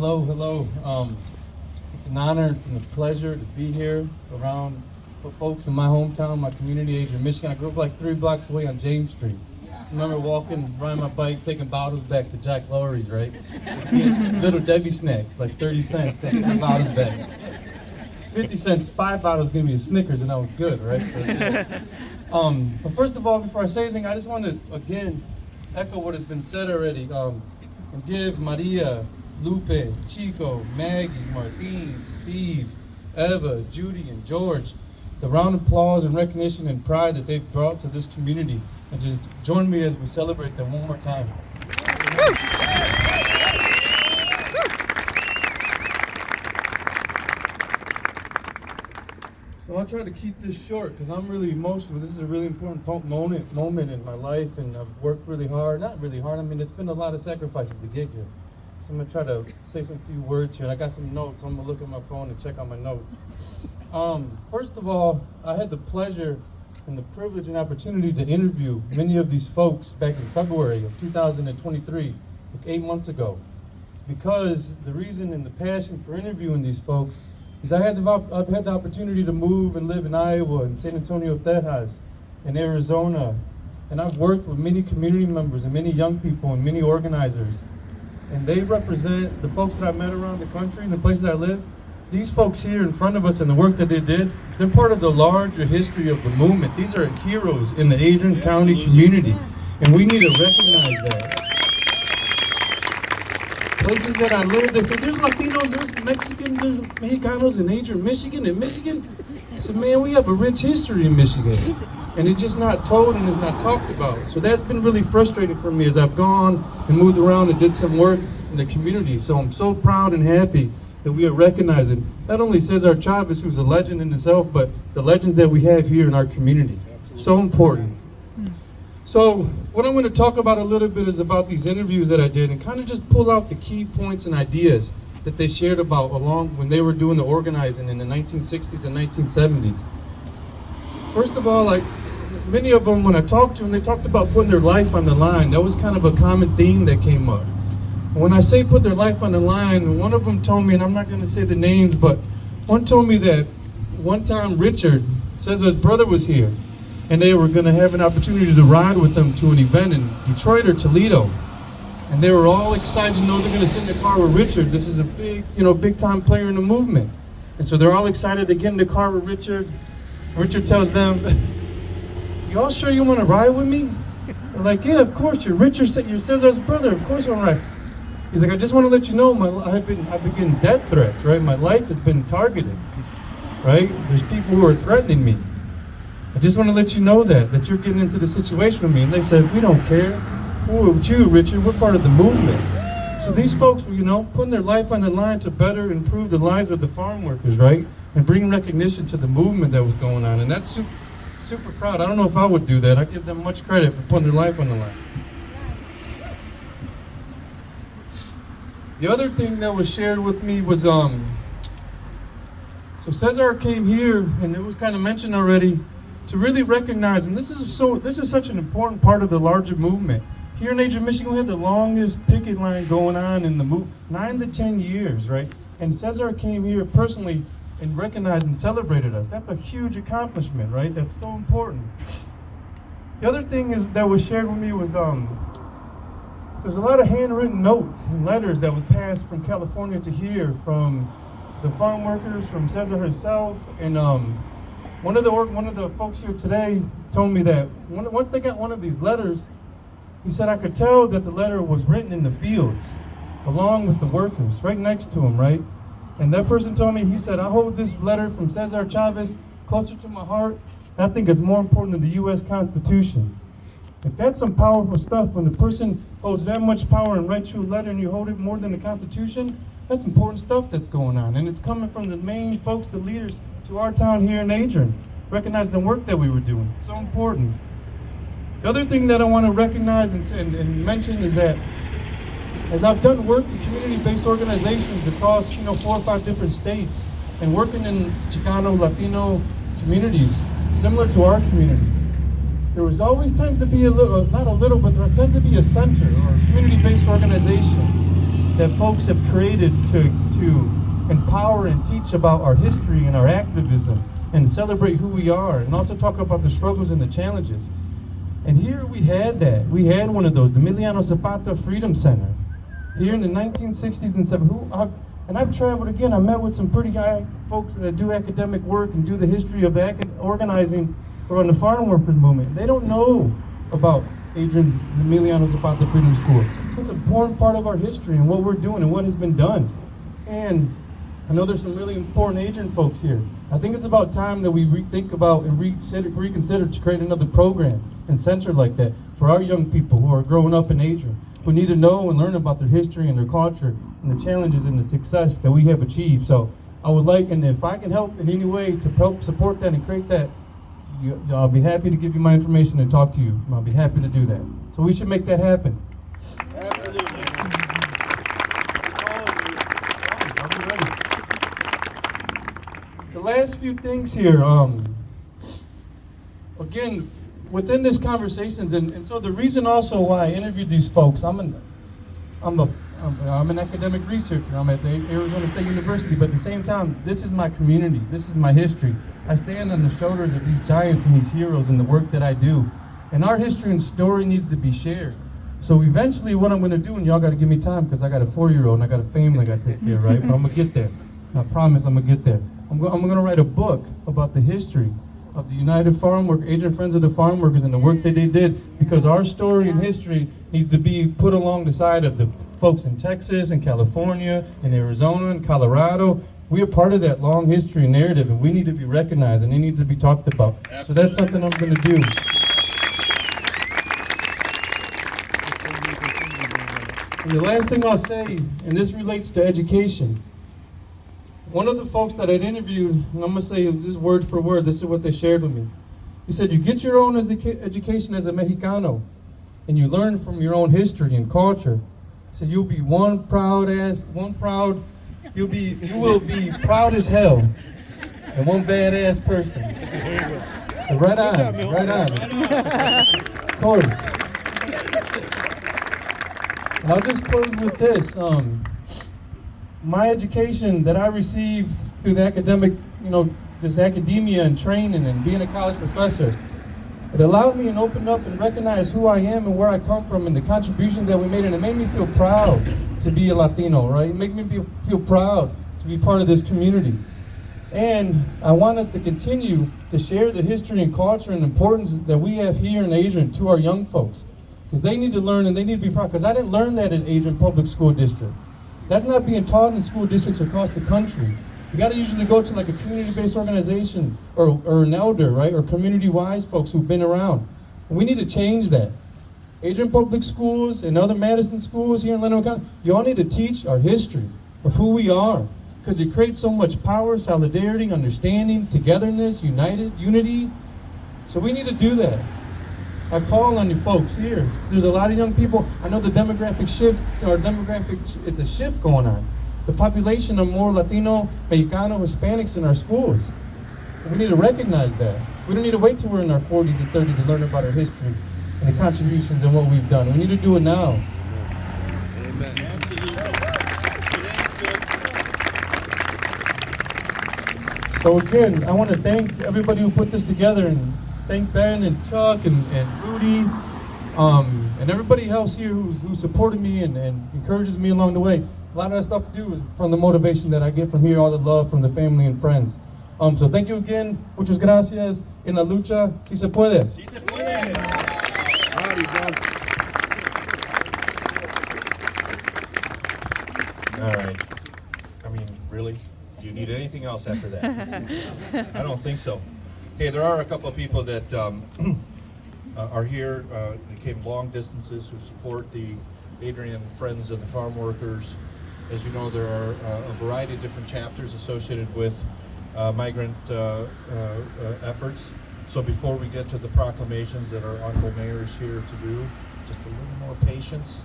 Hello, hello. It's an honor, it's a pleasure to be here around folks in my hometown, my community, Adrian, Michigan. I grew up like 3 blocks away on James Street. I remember walking, riding my bike, taking bottles back to Jack Lowry's, right? Little Debbie snacks, like 30 cents, taking 10 bottles back. 50 cents, 5 bottles gave me a Snickers, and that was good, right? But first of all, before I say anything, I just want to, again, echo what has been said already, and give Maria, Lupe, Chico, Maggie, Martine, Steve, Eva, Judy, and George the round of applause and recognition and pride that they've brought to this community. And just join me as we celebrate them one more time. So I'll try to keep this short because I'm really emotional. This is a really important moment in my life, and I've worked really hard. Not really hard, I mean, it's been a lot of sacrifices to get here. So I'm gonna try to say some few words here. I got some notes, so I'm gonna look at my phone and check on my notes. First of all, I had the pleasure and the privilege and opportunity to interview many of these folks back in February of 2023, like 8 months ago. Because the reason and the passion for interviewing these folks is I've had the opportunity to move and live in Iowa and San Antonio, Texas, in Arizona. And I've worked with many community members and many young people and many organizers. And they represent the folks that I've met around the country and the places I live. These folks here in front of us and the work that they did, they're part of the larger history of the movement. These are heroes in the Adrian County community, and we need to recognize that. Places that I live, they say, there's Latinos, there's Mexicans, there's Mexicanos in Adrian, Michigan. In Michigan, I said, man, we have a rich history in Michigan, and it's just not told and it's not talked about. So that's been really frustrating for me as I've gone and moved around and did some work in the community. So I'm so proud and happy that we are recognizing not only Cesar Chavez, who's a legend in itself, but the legends that we have here in our community. So important. So what I'm going to talk about a little bit is about these interviews that I did and kind of just pull out the key points and ideas that they shared about along when they were doing the organizing in the 1960s and 1970s. First of all, like many of them, when I talked to them, they talked about putting their life on the line. That was kind of a common theme that came up. When I say put their life on the line, one of them told me, and I'm not going to say the names, but one told me that one time Richard, Cesar's brother, was here, and they were going to have an opportunity to ride with them to an event in Detroit or Toledo. And they were all excited to know they're going to sit in the car with Richard. This is a big, big time player in the movement. And so they're all excited to get in the car with Richard. Richard tells them, y'all sure you want to ride with me? They're like, yeah, of course, you're Richard, you're Cesar's brother, of course I want to ride. He's like, I just want to let you know, I've been getting death threats, right? My life has been targeted, right? There's people who are threatening me. I just want to let you know that you're getting into the situation with me. And they said, we don't care. We're with you, Richard. We're part of the movement. So these folks were, putting their life on the line to better improve the lives of the farm workers, right? And bring recognition to the movement that was going on. And that's super, super proud. I don't know if I would do that. I give them much credit for putting their life on the line. The other thing that was shared with me was, so Cesar came here, and it was kind of mentioned already, to really recognize, and this is such an important part of the larger movement. Here in Adrian, Michigan, we had the longest picket line going on in the 9 to 10 years, right? And Cesar came here personally and recognized and celebrated us. That's a huge accomplishment, right? That's so important. The other thing that was shared with me was, there's a lot of handwritten notes and letters that was passed from California to here, from the farm workers, from Cesar herself, and one of the folks here today told me that once they got one of these letters, he said I could tell that the letter was written in the fields, along with the workers, right next to him, right? And that person told me, he said, I hold this letter from Cesar Chavez closer to my heart, and I think it's more important than the U.S. Constitution. If that's some powerful stuff, when the person holds that much power and writes you a letter and you hold it more than the Constitution, that's important stuff that's going on. And it's coming from the main folks, the leaders to our town here in Adrian, recognizing the work that we were doing. It's so important. The other thing that I want to recognize and mention is that as I've done work in community-based organizations across 4 or 5 different states and working in Chicano, Latino communities, similar to our communities, there was always tends to be but there tends to be a center or a community-based organization that folks have created to empower and teach about our history and our activism and celebrate who we are, and also talk about the struggles and the challenges. And here we had that. We had one of those, the Emiliano Zapata Freedom Center, here in the 1960s and 70s. And I've traveled again. I met with some pretty high folks that do academic work and do the history of organizing around the farm workers movement. They don't know about Adrian's Emiliano Zapata Freedom School. It's an important part of our history and what we're doing and what has been done. And I know there's some really important Adrian folks here. I think it's about time that we rethink about and reconsider to create another program and center like that for our young people who are growing up in Adrian, who need to know and learn about their history and their culture and the challenges and the success that we have achieved. So I would like, and if I can help in any way to help support that and create that, I'll be happy to give you my information and talk to you. I'll be happy to do that. So we should make that happen. Absolutely. The last few things here, again, within this conversations, and so the reason also why I interviewed these folks, I'm an academic researcher. I'm at the Arizona State University, but at the same time, this is my community. This is my history. I stand on the shoulders of these giants and these heroes in the work that I do. And our history and story needs to be shared. So eventually what I'm gonna do, and y'all gotta give me time because I got a 4-year-old and I got a family I gotta take care of, right? But I'm gonna get there. I promise I'm gonna get there. I'm gonna write a book about the history of the United Farm Workers, Adrian Friends of the Farm Workers, and the work that they did, because our story and history needs to be put along the side of the folks in Texas and California and Arizona and Colorado. We are part of that long history and narrative, and we need to be recognized, and it needs to be talked about. Absolutely. So that's something I'm gonna do. And the last thing I'll say, and this relates to education, one of the folks that I'd interviewed, and I'm gonna say this word for word, this is what they shared with me. He said, you get your own education as a Mexicano, and you learn from your own history and culture. He said, you will be proud as hell, and one badass person. So right on. Of course. And I'll just close with this. My education that I received through the academic, this academia and training and being a college professor, it allowed me and opened up and recognized who I am and where I come from and the contributions that we made, and it made me feel proud to be a Latino, right? It made me feel proud to be part of this community. And I want us to continue to share the history and culture and importance that we have here in Adrian to our young folks, because they need to learn and they need to be proud, because I didn't learn that in Adrian Public School District. That's not being taught in school districts across the country. You gotta usually go to like a community-based organization or an elder, right? Or community-wise folks who've been around. And we need to change that. Adrian Public Schools and other Madison schools here in Leonard County, you all need to teach our history of who we are, because it creates so much power, solidarity, understanding, togetherness, unity. So we need to do that. I call on you folks here. There's a lot of young people. I know the demographic shift, it's a shift going on. The population of more Latino, Mexicano, Hispanics in our schools. And we need to recognize that. We don't need to wait till we're in our 40s and 30s to learn about our history and the contributions and what we've done. We need to do it now. Amen. So again, I want to thank everybody who put this together, and thank Ben and Chuck and Rudy and everybody else here who supported me and encourages me along the way. A lot of that stuff to do is from the motivation that I get from here, all the love from the family and friends. So thank you again. Muchas gracias. En la lucha, si se puede. Si se puede. All right. I mean, really? Do you need anything else after that? I don't think so. Hey, there are a couple of people that are here. They came long distances who support the Adrian Friends of the Farm Workers. As you know, there are a variety of different chapters associated with migrant efforts. So before we get to the proclamations that our Honorable Mayor is here to do, just a little more patience.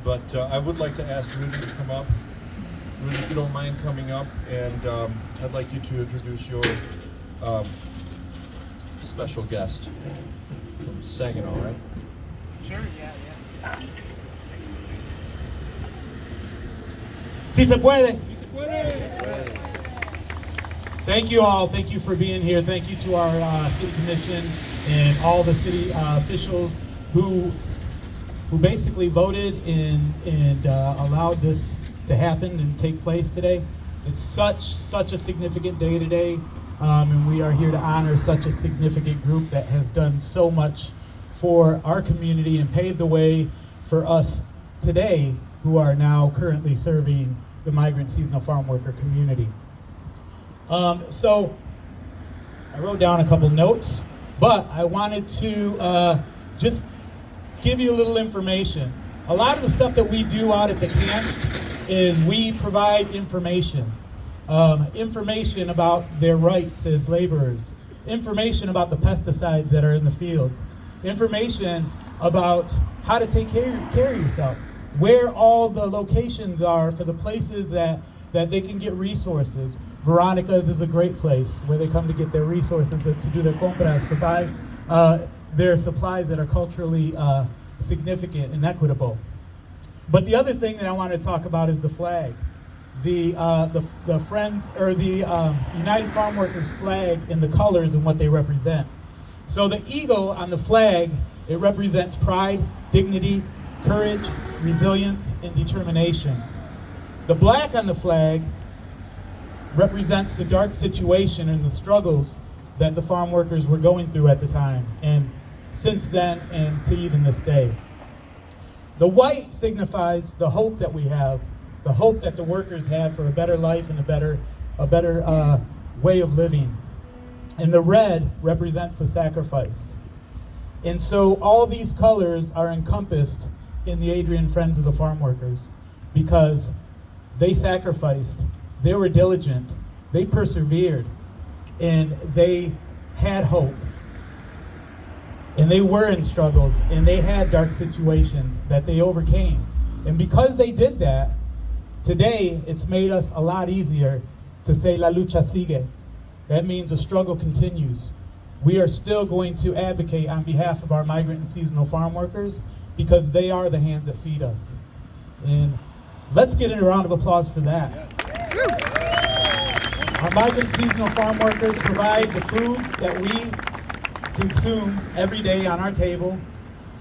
But I would like to ask Rudy to come up. Rudy, if you don't mind coming up, and I'd like you to introduce your special guest from Saginaw, right? Sure, yeah. Si se puede. Thank you all. Thank you for being here. Thank you to our city commission and all the city officials who basically voted and allowed this to happen and take place today. It's such a significant day today, and we are here to honor such a significant group that has done so much for our community and paved the way for us today who are now currently serving the migrant seasonal farm worker community. So I wrote down a couple notes, but I wanted to just give you a little information. A lot of the stuff that we do out at the camp is we provide information. Information about their rights as laborers, information about the pesticides that are in the fields, information about how to take care of yourself, where all the locations are for the places that they can get resources. Veronica's is a great place where they come to get their resources to do their compras, to buy their supplies that are culturally significant and equitable. But the other thing that I want to talk about is the flag. The Friends, or the United Farm Workers flag, and the colors and what they represent. So the eagle on the flag, it represents pride, dignity, courage, resilience, and determination. The black on the flag represents the dark situation and the struggles that the farm workers were going through at the time, and since then and to even this day. The white signifies the hope that we have, the hope that the workers have for a better life and a better way of living. And the red represents the sacrifice. And so all these colors are encompassed in the Adrian Friends of the Farm Workers because they sacrificed, they were diligent, they persevered, and they had hope. And they were in struggles, and they had dark situations that they overcame. And because they did that, today it's made us a lot easier to say la lucha sigue. That means the struggle continues. We are still going to advocate on behalf of our migrant and seasonal farm workers because they are the hands that feed us. And let's get a round of applause for that. Our migrant seasonal farm workers provide the food that we consume every day on our table.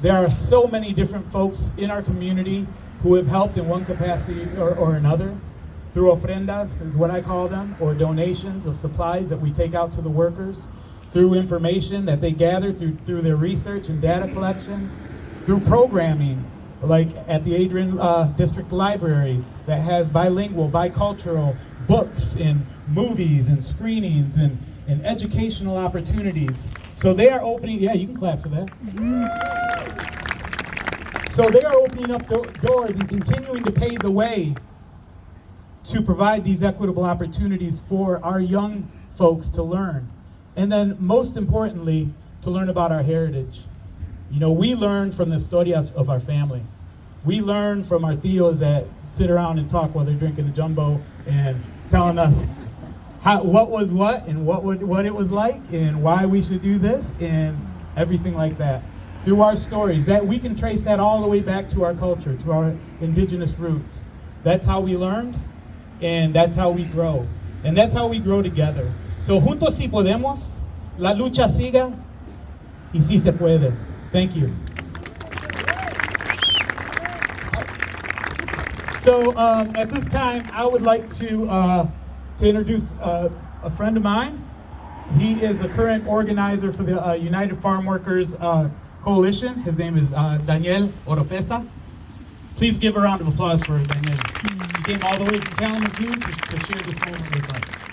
There are so many different folks in our community who have helped in one capacity or another through ofrendas, is what I call them, or donations of supplies that we take out to the workers, through information that they gather through their research and data collection, through programming, like at the Adrian District Library that has bilingual, bicultural books and movies and screenings and educational opportunities. So they are opening, yeah, you can clap for that. So they are opening up doors and continuing to pave the way to provide these equitable opportunities for our young folks to learn. And then most importantly, to learn about our heritage. You know, we learn from the historias of our family. We learn from our tios that sit around and talk while they're drinking a jumbo and telling us what was what and what it was like and why we should do this and everything like that. Through our stories, that we can trace that all the way back to our culture, to our indigenous roots. That's how we learned, and that's how we grow. And that's how we grow together. So juntos si podemos, la lucha siga, y si se puede. Thank you. So at this time, I would like to introduce a friend of mine. He is a current organizer for the United Farm Workers Coalition. His name is Daniel Oropesa. Please give a round of applause for Daniel. He came all the way from Kalamazoo to share this moment with us.